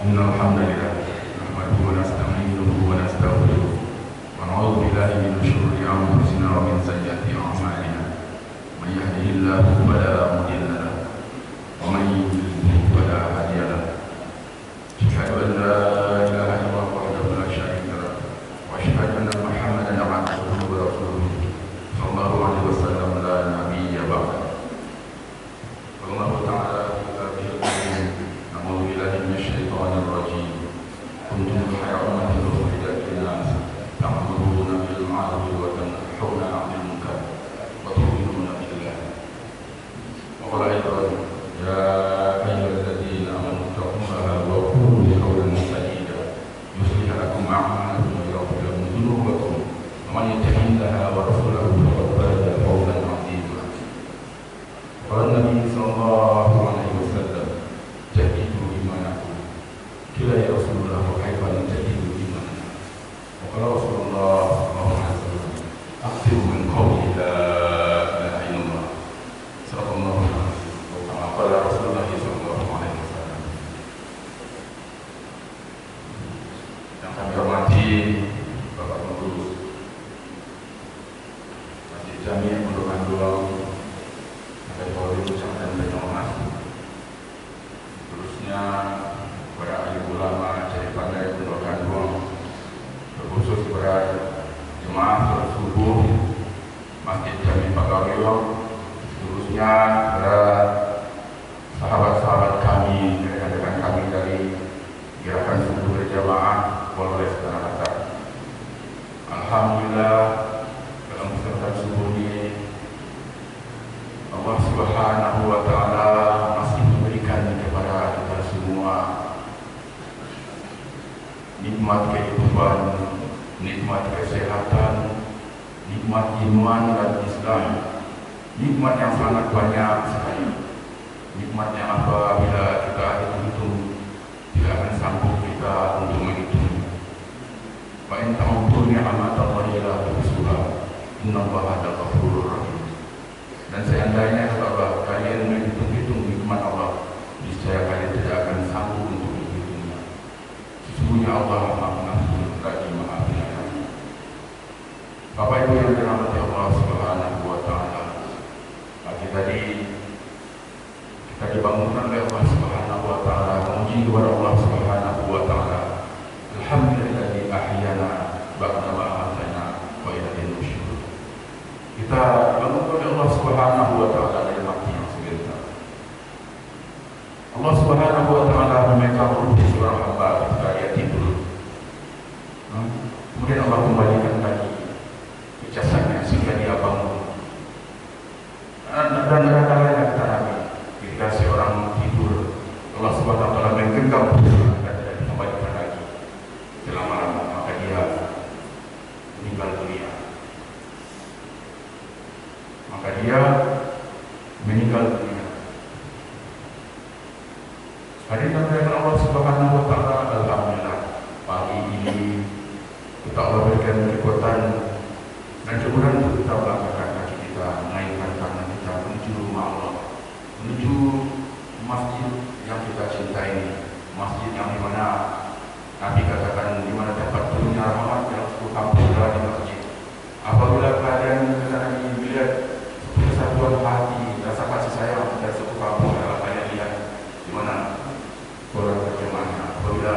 إن الحمد لله نحمده ونستعينه ونستغفره ونعوذ بالله من شرور أنفسنا ومن سيئات أعمالنا من يهده الله فلا مضل له ومن يضلل فلا هادي له أشهد أن لا إله إلا الله وحده لا شريك له وأشهد أن محمدا عبده ورسوله صلى الله عليه وسلم لا نبي بعده. الله تعالى في كتابه الكريم أعوذ بالله من الشيطان الرجيم كنتم خير أمة أخرجت للناس تأمرون بالمعروف وتنهون عن المنكر وتؤمنون بالله وقال أيضا يا أيها الذين آمنوا اتقوا الله وقولوا قولا سديدا يصلح لكم أعمالكم ويغفر لكم ذنوبكم ومن يطع الله ورسوله فقد فاز فوزا عظيما. قال النبي صلى الله عليه وسلم جددوا إيمانكم قيل يا رسول الله وكيف نجدد إيماننا وقال رسول الله صلى الله عليه وسلم أكثروا من قول لا إله إلا الله صدق الله العظيم وكما قال رسول الله صلى الله عليه wasallam. Yang kami hormati Bapak Pengurus Masjid Jami Pondok Andulang dari Polri Kecamatan Banyumas, terusnya para alim ulama dari Pandai Pondok Andulang, terkhusus para jemaah sholat subuh Masjid Jami Pagaweong, terusnya para sahabat-sahabat kami, rekan-rekan kami dari Gerakan Subuh Berjamaah Polres Tanah Datar. Alhamdulillah dalam kesempatan subuh ini Allah Subhanahu wa Ta'ala masih memberikan kepada kita semua nikmat kehidupan, nikmat kesehatan, nikmat iman dan Islam, nikmat yang sangat banyak sekali. Nikmat yang apabila kita hitung tidak akan sanggup kita untuk menghitung. Wa in ta'uddu ni'matallahi la tuhsuha innallaha laghafurur rahim. Dan seandainya kalau kalian menghitung-hitung nikmat Allah, niscaya kalian tidak akan sanggup untuk menghitungnya. Sesungguhnya Allah Maha Pengampun lagi Maha Penyayang. Bapak Ibu yang dirahmati Allah Subhanahu wa Ta'ala, pagi tadi kita dibangunkan oleh Allah Subhanahu wa Ta'ala, memuji kepada Allah Subhanahu wa Ta'ala. Alhamdulillahi ahyana ba'da ma amatana wa ilaihi nusyur. Kita dibangunkan oleh Allah Subhanahu wa Ta'ala dari mati yang sebentar. Allah Subhanahu wa Ta'ala memegang ruh seorang hamba ketika dia tidur. Kemudian Allah kembalikan lagi jasadnya sehingga dia bangun. Dan ada kalanya kita nabi ketika seorang tidur, Allah Subhanahu wa Ta'ala menggenggam ruhnya dan tidak dikembalikan lagi selama-lamanya, maka dia meninggal dunia. Maka dia meninggal dunia. Hadirin dari Allah Subhanahu wa Ta'ala, alhamdulillah pagi ini kita Allah berikan kekuatan dan kemudian untuk kita melangkahkan kaki kita, menaikkan tangan kita menuju rumah Allah, menuju masjid yang kita cintai ini, masjid yang dimana Nabi katakan dimana tempat turunnya rahmat yang sepuluh kampung di masjid. Apabila kalian kesana ini melihat kesatuan hati, rasa kasih sayang dari suku kampung, adalah kalian lihat di mana sholat berjamaahnya. Apabila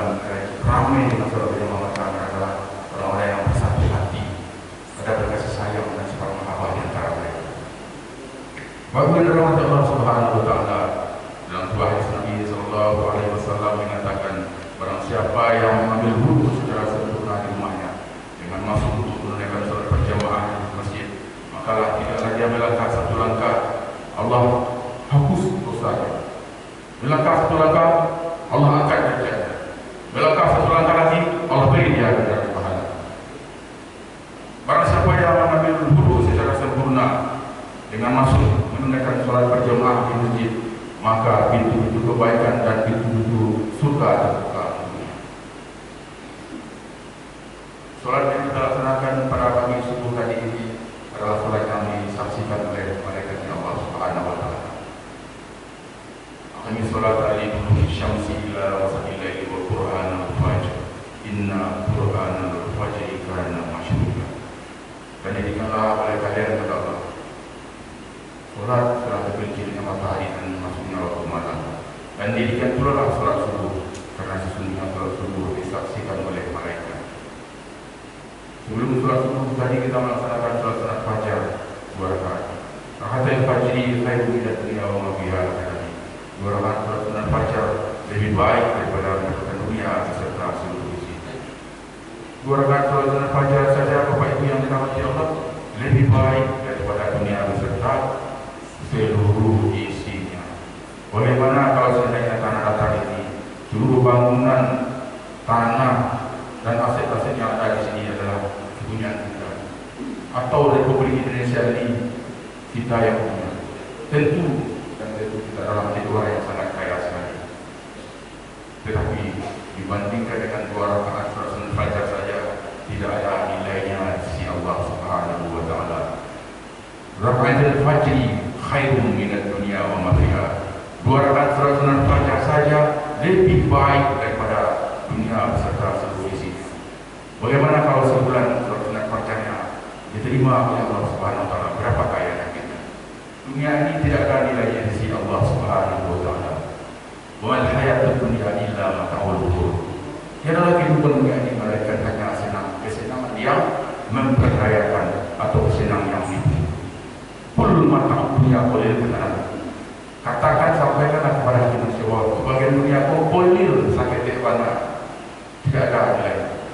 ramai dengan sholat berjamaah, maka adalah orang-orang yang bersatu hati, ada berkasih sayang dan seorang mahabbah di antara mereka. Bagaimana rahmat Allah Subhanahu wa Ta'ala dalam sebuah hadis Nabi sallallahu alaihi wasallam mengatakan, barang siapa yang mengambil wudhu secara sempurna di rumahnya dengan masuk untuk menunaikan sholat berjamaah di masjid, maka tidaklah dia melangkah satu langkah, Allah hapus dosanya. Melangkah satu langkah, Allah angkat derajatnya. Melangkah satu langkah lagi, Allah beri dia derajat pahala. Barang siapa yang mengambil wudhu secara sempurna dengan masuk menunaikan sholat berjamaah di masjid, maka pintu-pintu kebaikan dan pintu-pintu surga terbuka. disaksikan oleh malaikat. Sebelum sholat subuh tadi kita melaksanakan sholat sunat fajar 2 rakaat. Rakaatul fajri khairun minad dunya wa ma fiha. 2 rakaat sholat sunat fajar lebih baik daripada mendapatkan dunia beserta seluruh isinya. 2 rakaat sholat sunat fajar saja Bapak Ibu yang dirahmati Allah lebih baik daripada dunia beserta seluruh isinya. Bagaimana kalau seandainya tanah datar ini seluruh bangunan, tanah dan aset-aset yang ada di sini adalah kepunyaan kita, atau Republik Indonesia ini kita yang punya? Tentu kita dalam situasi yang sangat kaya sekali. Tetapi dibandingkan dengan 2 rakaat sholat sunat fajar saja, tidak ada nilainya di sisi Allah Subhanahu wa taala. Rakaatul fajri khairun minad dunya wa ma fiha. 2 rakaat sholat sunat fajar saja lebih baik daripada dunia beserta seluruh isinya. Bagaimana kalau sebulan sholat sunat fajarnya diterima oleh Allah Subhanahu wa taala? Berapa kayanya kita? Dunia ini tidak ada nilainya di sisi Allah Subhanahu wa taala. Wa al hayatud dunya illa mata'ul ghurur. Tiada kehidupan dunia ini melainkan hanya kesenangan yang memperdayakan atau kesenangan yang tipu. Qul mata'ud dunya qalil ketenangan. Katakan, sampaikanlah kepada kita semua, kebahagiaan dunia kau qalil sakit mana, tidak ada nilai.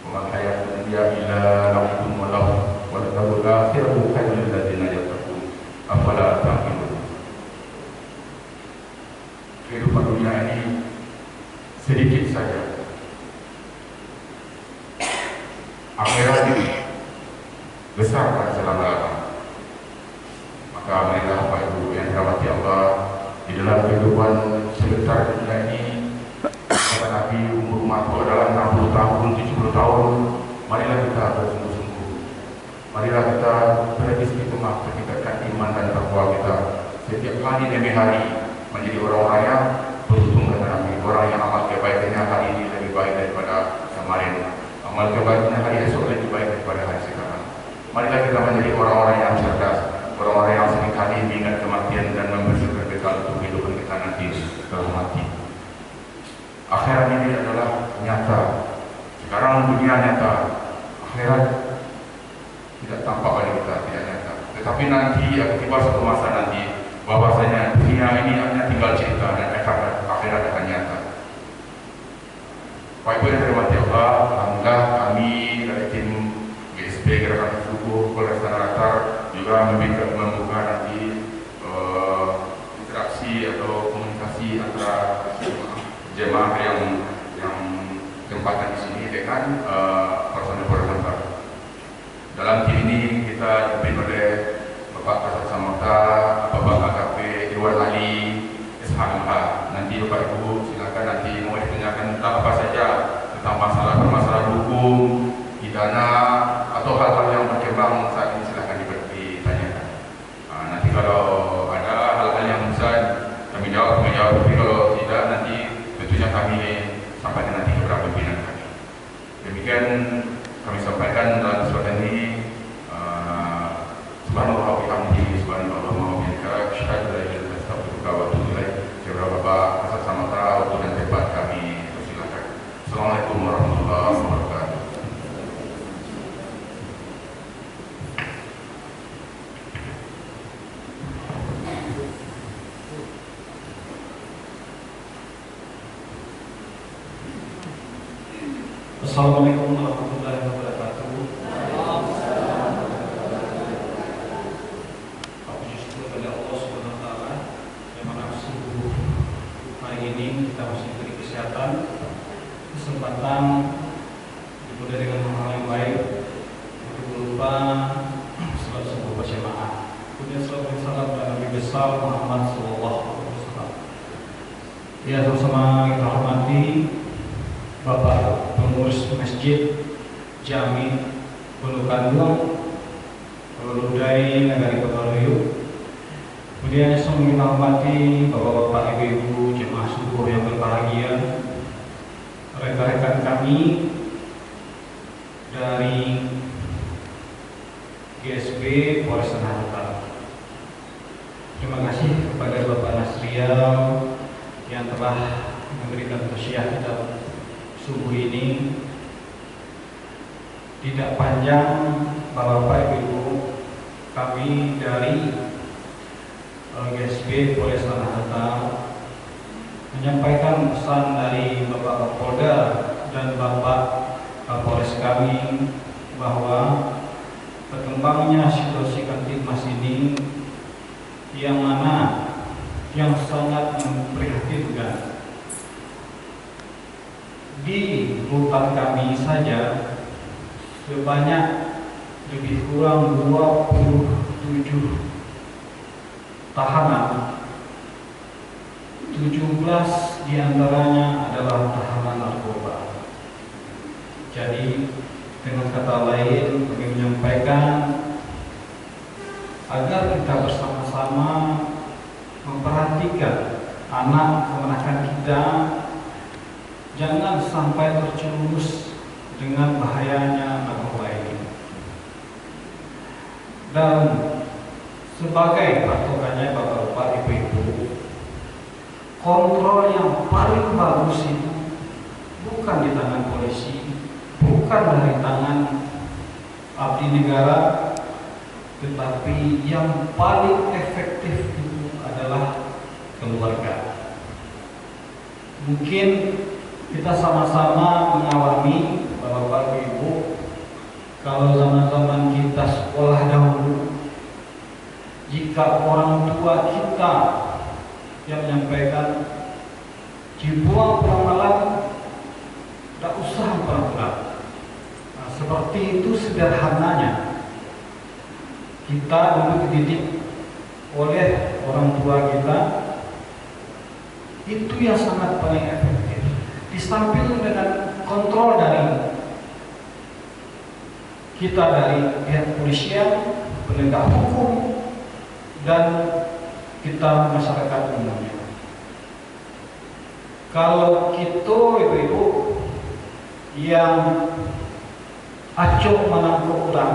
Wa hayatud dunya illa la'ibun wa lahu wa al akhiratu khairul lil ladzina yattaqun afala ta'qilun. Kehidupan dunia ini sedikit saja. Akhirat ini besar dan selama-lamanya. Maka marilah Bapak Ibu yang dirahmati Allah, di dalam kehidupan sebentar dunia ini, kata Nabi, umur umatku adalah 60 tahun, 70 tahun. Marilah kita bersungguh-sungguh. Marilah kita beristiqomah meningkatkan iman dan takwa kita setiap hari demi hari, menjadi orang-orang yang beruntung, kata Nabi, orang yang amal kebaikannya hari ini lebih baik daripada kemarin, amal kebaikannya hari esok lebih baik daripada hari sekarang. Marilah kita menjadi orang-orang yang cerdas, orang-orang yang seringkali mengingat kematian dan membersihkan bekal untuk kehidupan kita nanti setelah mati. Akhirat ini adalah nyata. Sekarang dunia nyata, akhirat tidak tampak oleh kita, tidak nyata. Tetapi nanti akan tiba satu masa nanti bahwasanya dunia ini hanya tinggal cerita dan akhirat akan nyata. Bapak Ibu yang dirahmati Allah, alhamdulillah kami dari tim GSP Gerakan Subuh Polresta Latar juga membuka nanti interaksi atau komunikasi antara jemaah yang tempatan di sini dengan personel Polresta. Dalam tim ini kita dipimpin oleh Bapak Kasat Samapta, Bapak AKP Irwan Ali SHMH. Nanti Bapak Ibu silakan nanti mau ditanyakan tentang apa saja, tentang permasalahan hukum, pidana atau hal-hal yang berkembang saat ini, silakan ditanyakan. Nanti kalau ada hal-hal yang bisa kami jawab. Tapi kalau tidak, nanti tentunya kami sampaikan nanti kepada pimpinan kami. Demikian kami sampaikan dalam kesempatan ini. Subhanallah wa bihamdihi, subhanallah wa bihamdihi, asyhadu an la ilaha illallah, astaghfiruka wa atubu ilaik. Kepada Bapak Kasat Samapta, waktu dan tempat kami persilakan. Assalamualaikum warahmatullahi wabarakatuh. Assalamualaikum warahmatullahi wabarakatuh. Kita masih diberi kesehatan, kesempatan dipenuhi dengan hal yang baik, untuk lupa salat subuh berjamaah. Kemudian salawat salam kepada Nabi besar Muhammad Sallallahu Alaihi Wasallam. Ya, sama-sama kita hormati Bapak Pengurus Masjid Jami Bulu Kandung, Bulu Ludai, Nagari Pekaluyuk. Kemudian semua kita hormati Bapak-bapak, Ibu-ibu, jemaah subuh yang berbahagia, rekan-rekan kami dari GSP Polresta Latar. Terima kasih kepada Bapak Nasrial yang yang telah memberikan tausiah kita subuh ini. Tidak panjang, Bapak Ibu, kami dari GSP Polres Tanah Datar menyampaikan pesan dari Bapak Kapolda dan Bapak Kapolres kami bahwa berkembangnya situasi Kamtibmas ini yang sangat memprihatinkan. Di rutan kami saja sebanyak lebih kurang 27 tahanan, 17 diantaranya adalah tahanan narkoba. Jadi dengan kata lain, kami menyampaikan agar kita bersama-sama memperhatikan anak kemenakan kita, jangan sampai terjerumus dengan bahayanya narkoba ini. Dan sebagai patokannya Bapak-bapak, Ibu-ibu, kontrol yang paling bagus itu bukan di tangan polisi, bukan dari tangan abdi negara, tetapi yang paling efektif itu adalah keluarga. Mungkin kita sama-sama mengalami, Bapak Ibu, kalau zaman-zaman kita sekolah dahulu, jika orang tua kita yang menyampaikan dibuang pulang malam, tidak usah pulang. Nah, seperti itu sederhananya kita dulu dididik oleh orang tua kita, itu yang sangat paling efektif. Di samping dengan kontrol dari kita dari pihak polisian, penegak hukum, dan kita masyarakat umumnya. Kalau kita ibu-ibu yang acok menangkap orang,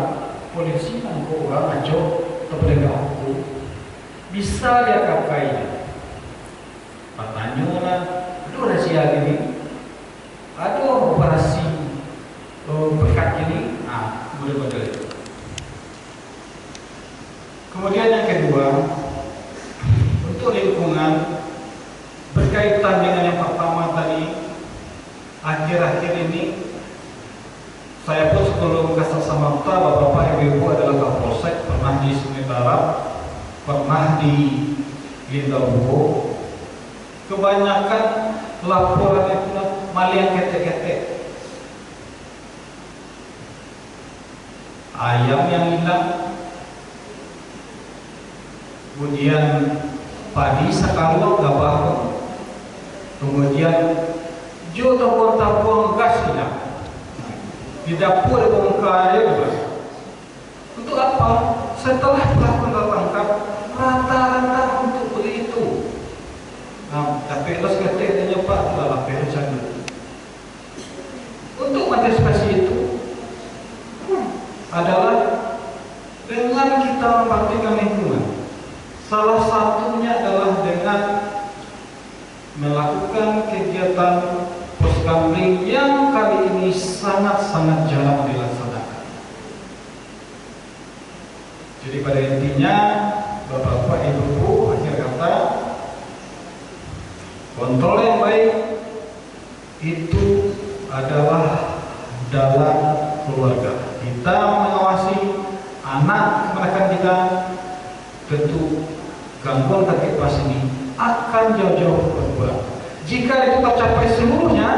polisi menangkap orang acok atau penegak hukum, bisa dia kakainya. Katanya lah, aduh rahasia gini, aduh operasi berkat gini, betul-betul. Kemudian yang kedua, untuk lingkungan, berkaitan dengan yang pertama tadi, akhir-akhir ini saya pun sebelum kasih samanta, Bapak Ibu adalah Kapolsek, pernah di Sungai Barat, pernah di Lindabuko. Kebanyakan laporan itu maling ketek-ketek, ayam yang hilang, kemudian padi sekaluang gak bangun, kemudian jo tabung gas hilang, di dapur ada bongkar aja. Untuk apa? Setelah pelaku tertangkap, rata-rata untuk beli itu. Nah, tapi los keteknya Pak adalah perusahaan. Untuk antisipasi itu adalah dengan kita memperhatikan lingkungan. Salah satunya adalah dengan melakukan kegiatan poskamling yang kali ini sangat-sangat jarang dilaksanakan. Jadi pada intinya, Bapak-bapak, Ibu-ibu, akhir kata, kontrol yang baik itu adalah dalam keluarga. Kita mengawasi anak kemenakan kita, tentu gangguan Kamtibmas ini akan jauh-jauh berkurang. Jika itu tercapai seluruhnya,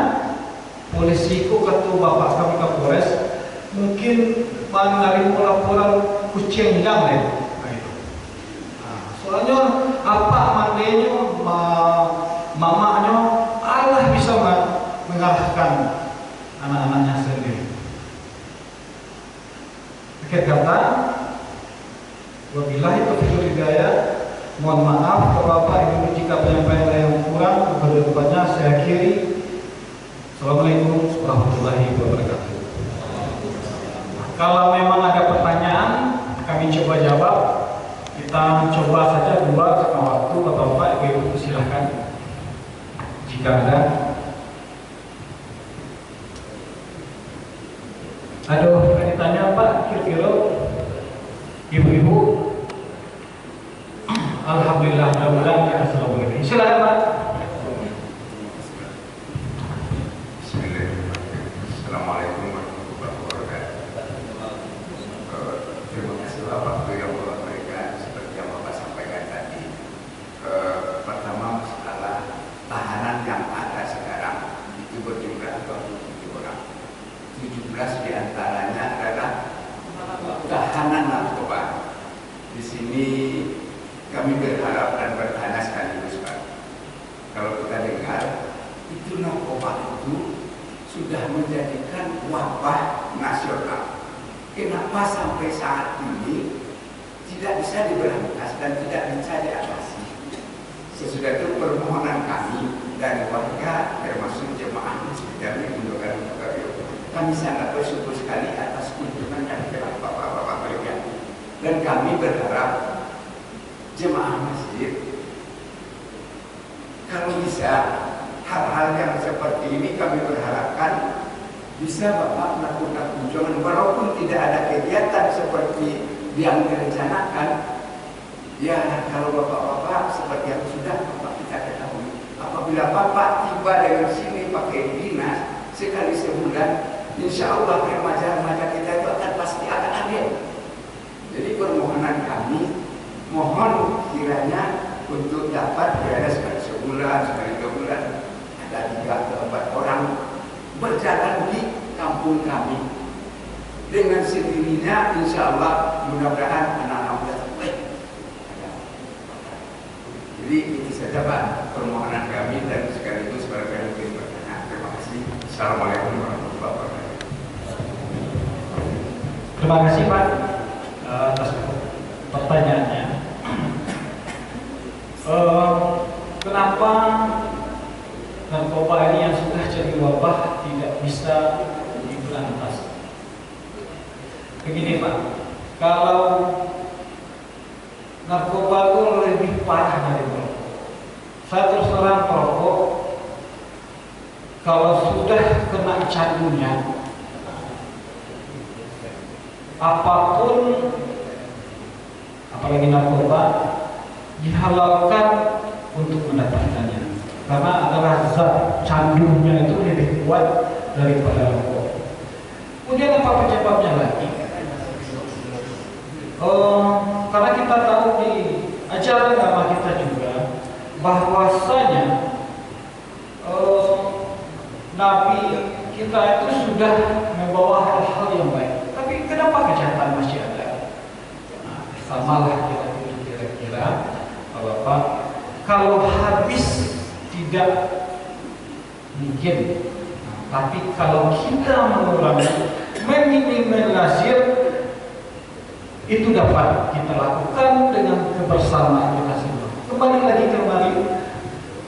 polisi kata Bapak kami Kapolres mungkin menerima laporan kucing hilang ya. Soalnya apa mandenya, mamanya Allah bisa mengarahkan anak-anaknya sendiri. Akhir kata, wabillahi taufiq wal hidayah. Mohon maaf kalau Bapak Ibu jika penyampaian yang kurang, kepada saya akhiri. Assalamualaikum warahmatullahi wabarakatuh. Kalau memang ada pertanyaan, kami coba jawab. Kita coba saja dua karena waktu. Bapak-bapak, Ibu-ibu silahkan. Jika ada, aduh, ditanya Pak, kira-kira ibu-ibu, alhamdulillah, mudah-mudahan kita selalu begini. Silakan Pak. Assalamualaikum warahmatullahi wabarakatuh. Terima kasih waktu yang Bapak berikan seperti yang Bapak sampaikan tadi. Pertama masalah tahanan yang ada sekarang itu berjumlah 27 orang. 17 diantaranya adalah tahanan narkoba. Di sini kami berharap dan bertanya sekaligus Pak. Kalau kita dengar itu narkoba itu sudah menjadikan wabah nasional. Kenapa sampai saat ini tidak bisa diberantas dan tidak bisa diatasi? Sesudah itu permohonan kami dari warga termasuk jemaah masjid Jami Gundukan kami sangat bersyukur sekali atas kunjungan yang telah Bapak-Bapak berikan. Dan kami berharap jemaah masjid kalau bisa hal-hal yang seperti ini kami berharapkan bisa Bapak melakukan kunjungan walaupun tidak ada kegiatan seperti yang direncanakan. Ya kalau Bapak-Bapak seperti yang sudah Bapak kita ketahui, apabila Bapak tiba dengan sini pakai dinas sekali sebulan, insya Allah remaja-remaja kita itu akan pasti akan hadir. Jadi permohonan kami, mohon kiranya untuk dapat berada sekali sebulan, sekali 2 bulan, ada 3 atau 4 orang berjalan di kampung kami. Dengan sendirinya, insya Allah mudah-mudahan anak-anak muda terbaik. Jadi itu saja Pak permohonan kami dan sekaligus barangkali mungkin pertanyaan. Terima kasih. Assalamualaikum warahmatullahi wabarakatuh. Terima kasih Pak atas pertanyaannya. Kenapa narkoba ini yang sudah jadi wabah tidak bisa diberantas? Begini Pak, kalau narkoba itu lebih parah dari merokok. Saya terus terang merokok, kalau sudah kena candunya, apapun, apalagi narkoba, dihalalkan untuk mendapatkannya, karena adalah zat candunya itu lebih kuat daripada rokok. Kemudian apa penyebabnya lagi? Karena kita tahu di ajaran agama kita juga bahwasanya Nabi kita itu sudah membawa hal-hal yang baik. Tapi kenapa kejahatan masih ada? Nah, samalah kira-kira Bapak, kalau habis tidak mungkin, tapi kalau kita mengurangi, meminimalisir, itu dapat kita lakukan dengan kebersamaan kita semua. Kembali lagi kembali,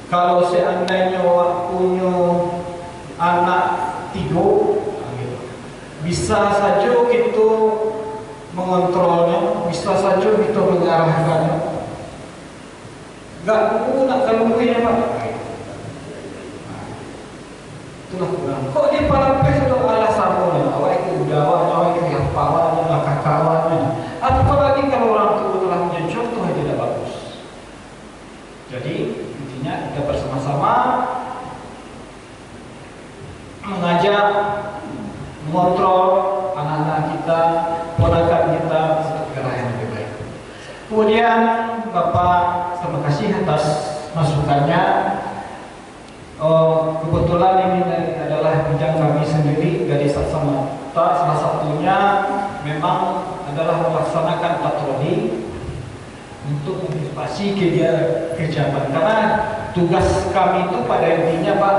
kalau seandainya punya anak 3, bisa saja kita mengontrolnya, bisa saja kita mengarahkannya. Gak perlu nak kalungnya Pak. Itulah kurang. Kok dia parapes itu alasannya? Awak itu udawanya, awak itu hafalannya, kakakwannya. Apalagi kalau orang tua telah menjadi contoh yang tidak bagus. Jadi intinya kita bersama-sama mengajak, mengontrol anak-anak kita, ponakan kita untuk ke arah yang lebih baik. Kemudian Bapak, terima kasih atas masukannya. Kebetulan ini adalah bidang kami sendiri dari Saksamata. Salah satunya memang adalah melaksanakan patroli untuk mengantisipasi kejahatan. Karena tugas kami itu pada intinya Pak,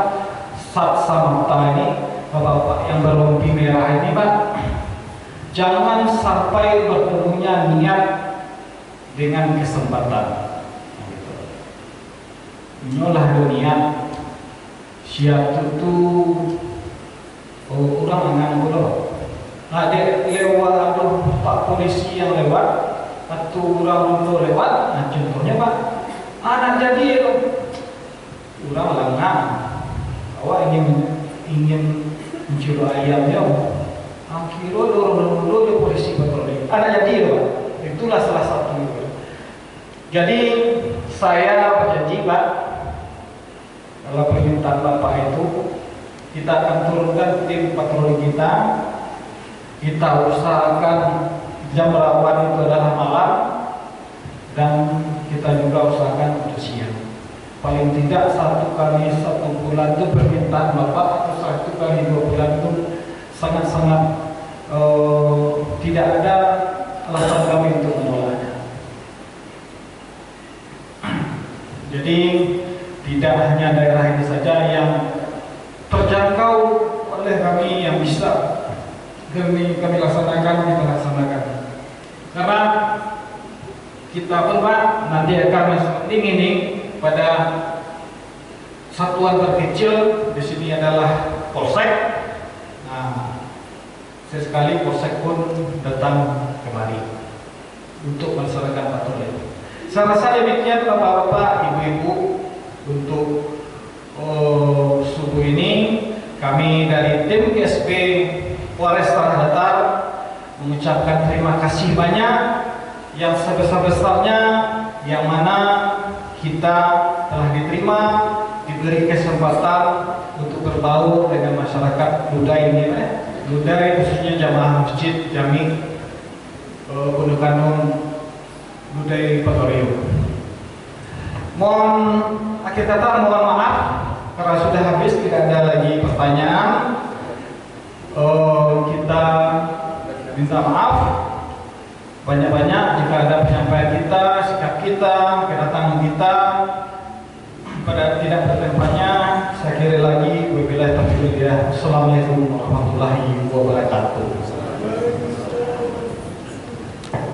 Saksamata ini, Bapak-bapak yang berlompi merah ini Pak, jangan sampai bertemunya niat dengan kesempatan. Inilah dunia siap itu orang nganggur. Ada lewat ada Pak polisi yang lewat atau orang dulu lewat. Nah contohnya Pak, anak jadi orang lengang ingin mencuri ayamnya, akhirnya dorong polisi patroli. Ada jadi Pak, itulah salah satu. Jadi saya berjanji Pak, kalau permintaan Bapak itu, kita akan turunkan tim patroli kita. Kita usahakan jam rawan itu adalah malam, dan kita juga usahakan untuk siang. Paling tidak 1 kali 1 bulan itu permintaan Bapak, atau 1 kali 2 bulan itu sangat-sangat tidak ada alasan kami untuk menolaknya. Jadi tidak hanya daerah ini saja yang terjangkau oleh kami yang bisa kami laksanakan, kita laksanakan. Karena kita pun Pak nanti akan penting ini pada satuan terkecil di sini adalah polsek. Nah, sesekali polsek pun datang kemari untuk melaksanakan patroli. Saya rasa demikian Bapak-bapak, Ibu-ibu, untuk subuh ini kami dari tim KSP Polres Tanah Datar mengucapkan terima kasih banyak yang sebesar-besarnya, yang mana kita telah diterima, diberi kesempatan untuk berbaur dengan masyarakat Ludai ini, Ludai khususnya jamaah Masjid Jami Gunung Kandung Ludai Patorio. Mohon akhir kata mohon maaf karena sudah habis, tidak ada lagi pertanyaan. Kita minta maaf banyak-banyak jika ada penyampaian kita, sikap kita, kedatangan kita pada tidak bertempatnya. Saya kira lagi wabillahi taufiq. Assalamualaikum warahmatullahi wabarakatuh.